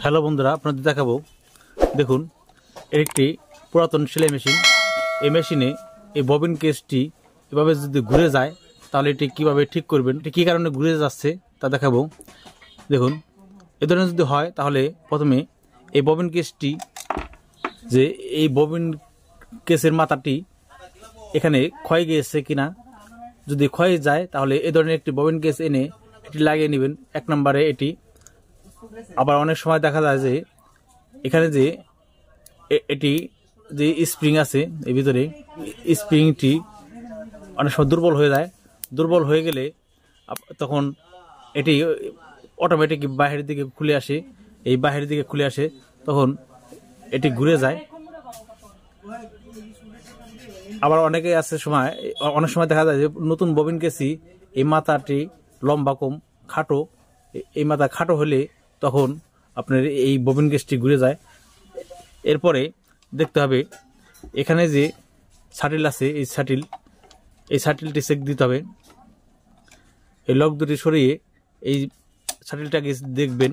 Hello বন্ধুরা, আপনাদের দেখাবো। দেখুন, একটি পুরাতন সেলাই মেশিন। এই মেশিনে এই ববিন কেসটি এভাবে যদি ঘুরে যায় তাহলে এটি কিভাবে ঠিক করবেন, এটি কী কারণে ঘুরে যাচ্ছে তা দেখাবো। দেখুন, এ ধরনের যদি হয় তাহলে প্রথমে এই ববিন কেসটি, যে এই ববিন কেসের মাথাটি এখানে ক্ষয় গিয়েছে কিনা, যদি ক্ষয় যায় তাহলে এ ধরনের একটি ববিন কেস এনে এটি লাগিয়ে নেবেন। এক নম্বরে এটি। আবার অনেক সময় দেখা যায় যে এখানে যে এটি যে স্প্রিং আছে এর ভিতরে, স্প্রিংটি অনেক সময় দুর্বল হয়ে যায়। দুর্বল হয়ে গেলে তখন এটি অটোমেটিক বাহিরের দিকে খুলে আসে। এই বাহিরের দিকে খুলে আসে তখন এটি ঘুরে যায়। আবার অনেক সময় দেখা যায় যে নতুন ববিন কেসি এই মাথাটি লম্বা কম খাটো, এই মাথা খাটো হলে তখন আপনার এই ববিন কেসটি ঘুরে যায়। এরপরে দেখতে হবে এখানে যে শাটিল আছে, এই শাটিলটি চেক দিতে হবে। এই লক দুটি সরিয়ে এই শাটিলটাকে দেখবেন।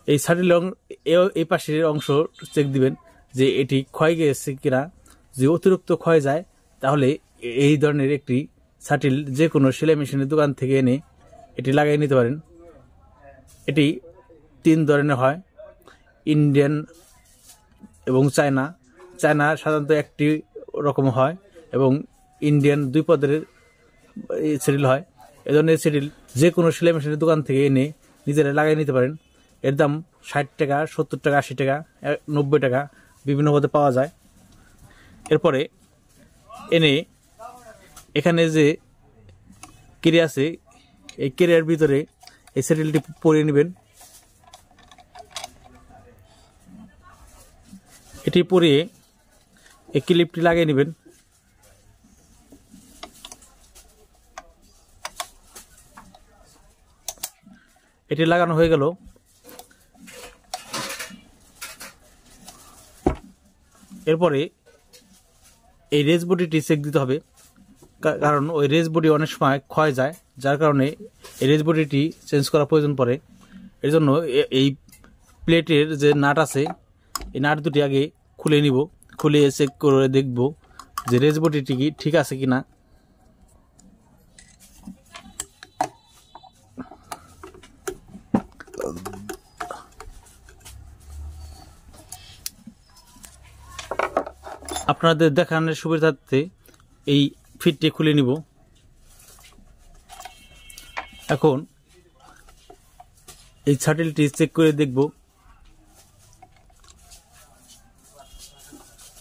এই শাটিল এই পাশের অংশ চেক দিবেন যে এটি ক্ষয় গেছে কিনা। যদি অতিরিক্ত ক্ষয় যায় তাহলে এই ধরনের একটি শাটিল যে কোনো সেলাই মেশিনের দোকান থেকে এনে এটি লাগিয়ে নিতে পারেন। এটি 3 ধরনের হয়, ইন্ডিয়ান এবং চায়না। সাধারণত একটি রকম হয় এবং ইন্ডিয়ান 2 পদের সেটিল হয়। এ ধরনের সেটিল যে কোনো সেলাই মেশিনের দোকান থেকে এনে নিজেরা লাগিয়ে নিতে পারেন। এর দাম 60 টাকা, 70 টাকা, 80 টাকা, 90 টাকা বিভিন্ন পদে পাওয়া যায়। এরপরে এনে এখানে যে কেরিয়া আছে এই কেরিয়ার ভিতরে এই সেটিলটি পরিয়ে নেবেন। এটি পরিয়ে এই ক্লিপটি লাগিয়ে নেবেন। এটি লাগানো হয়ে গেল। এরপরে এই রেস বডিটি চেক দিতে হবে, কারণ ওই রেস বডি অনেক সময় ক্ষয় যায়, যার কারণে এই রেস বডিটি চেঞ্জ করা প্রয়োজন পড়ে। এর জন্য এই প্লেটের যে নাট আছে এই নাট দুটি আগে খুলে নিব। খুলে চেক করে দেখব যে রেস বডিটি কি ঠিক আছে কিনা। আপনাদের দেখানোর সুবিধার্থে এই ফিটটি খুলে নিব। এখন এই শাটিলটি চেক করে দেখব।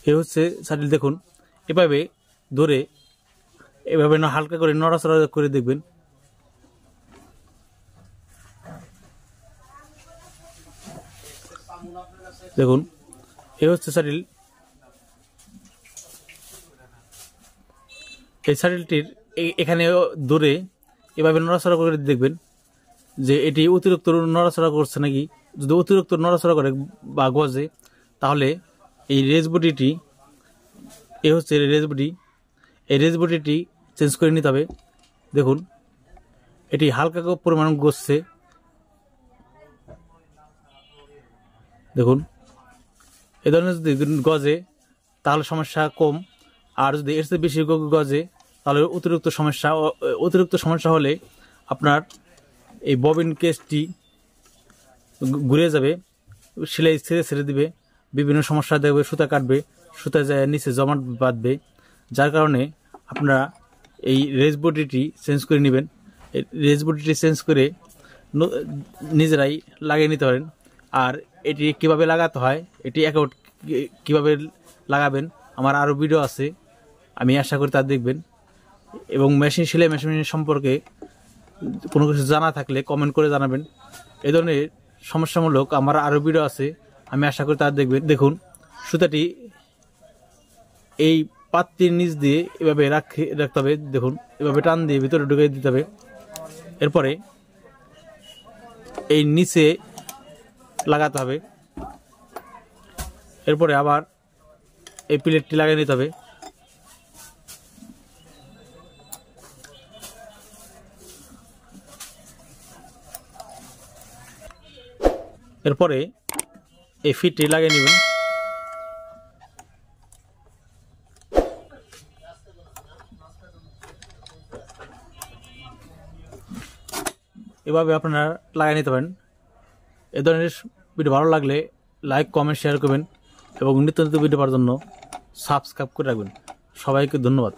এ হচ্ছে শাটিল। দেখুন, এভাবে ধরে এভাবে হালকা করে নড়াচড়া করে দেখবেন। দেখুন, এ হচ্ছে শাটিল। এই শাটিলটির এখানে ধরে এভাবে নড়াচড়া করে দেখবেন যে এটি অতিরিক্ত নড়াচড়া করছে নাকি। যদি অতিরিক্ত নড়াচড়া করে বা গজে তাহলে এই রেস বডিটি, এ হচ্ছে রেস বডি, এই রেস বডিটি চেঞ্জ করে নিতে হবে। দেখুন, এটি হালকা পরিমাণ গজছে। দেখুন, এ ধরনের যদি গজে তাহলে সমস্যা কম, আর যদি এর চেয়ে বেশি গজে তাহলে অতিরিক্ত সমস্যা হলে আপনার এই ববিন কেসটি ঘুরে যাবে, সেলাই ছেড়ে দিবে, বিভিন্ন সমস্যা দেখবে, সুতা কাটবে, সুতা যায় নিচে জমাট বাঁধবে, যার কারণে আপনারা এই রেস বডিটি চেঞ্জ করে নেবেন। এই রেস বডিটি চেঞ্জ করে নিজেরাই লাগিয়ে নিতে পারেন। আর এটি কিভাবে লাগাতে হয়, এটি অ্যাকাউন্ট কীভাবে লাগাবেন আমার আরও ভিডিও আছে, আমি আশা করি তা দেখবেন। এবং সেলাই মেশিন সম্পর্কে কোনো কিছু জানা থাকলে কমেন্ট করে জানাবেন। এ ধরনের সমস্যামূলক আমার আরও ভিডিও আছে, আমি আশা করি তা দেখবেন। দেখুন, সুতাটি এই পাত্রের নিচ দিয়ে এভাবে রাখতে হবে। দেখুন, এভাবে টান দিয়ে ভিতরে ঢুকে দিতে হবে। এরপরে এই নিচে লাগাতে হবে। এরপরে আবার এই প্লেটটি লাগিয়ে নিতে হবে। এরপরে এই ফিটটি লাগিয়ে নেবেন। এভাবে আপনারা লাগিয়ে নিতে পারেন। এ ধরনের ভিডিও ভালো লাগলে লাইক কমেন্ট শেয়ার করবেন এবং নিত্য নতুন ভিডিও পাওয়ার জন্য সাবস্ক্রাইব করে রাখবেন। সবাইকে ধন্যবাদ।